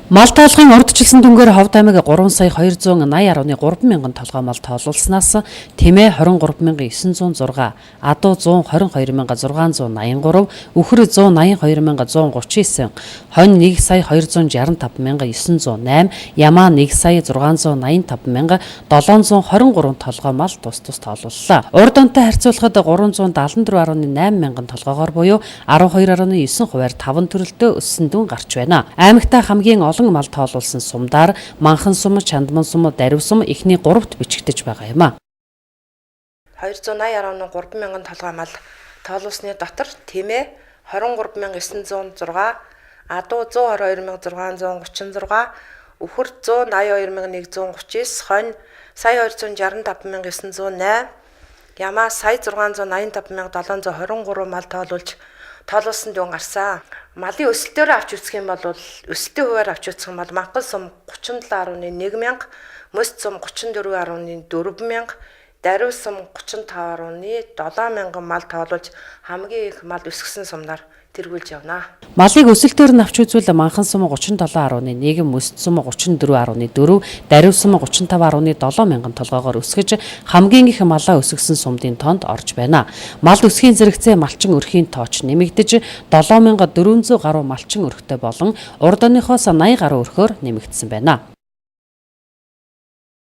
Мал таалгын урдчилсан дүнгээр Ховд аймаг 3 сая 280.3 мянган толгой мал тоолуулснаас Тэмээ 23,906, Адуу 122,683, Үхэр 182,139, Хонь 1 сая 265,908, Ямаа 1 сая 685,723 толгой мал тус тоолууллаа. Урд онтой харьцуулахад 374.8 мянган толгойгоор буюу 12.9%-аар 5 төрөлтөө өссөн дүн гарч байна. Аймагта хамгийн олон мал тоолуулсан сумдаар Манхан сум, Чандман сум, Дарив сум эхний 3-т бичигдэж байгаа юм а. 280.3 мянган толгой мал тоолуулсны дотор Тэмээ 23,906, Адуу 122,636, Үхэр 182,139, Хонь сая 265,908, Ямаа сая 685,723 мал тоолуулсан дүн гарсан. Малын өсөлтөөр авч үзэх юм бол өсөлтийн хуваар авч үзэх юм бол Манхан сум 37.1 мянга, Мөс сум 34.4 мянга, Дарив сум 35.7 мянган мал тоолуулж хамгийн их мал өсгсөн сумнаар тэргүүлж явна. Малыг өсөлтөөр нь авч үзвэл Манхан сум 37.1, Мөс сум 34.4, Дарив сум 35.7 мянган толгойгоор өсгөж хамгийн их малаа өсгсөн сумдын тоонд орж байна. Мал өсгийн зэрэгцээ малчин өрхийн тооч нэмэгдэж 7400 гаруй малчин өрхтэй болон урд оныхоос 80 гаруй өрхөөр нэмэгдсэн байна.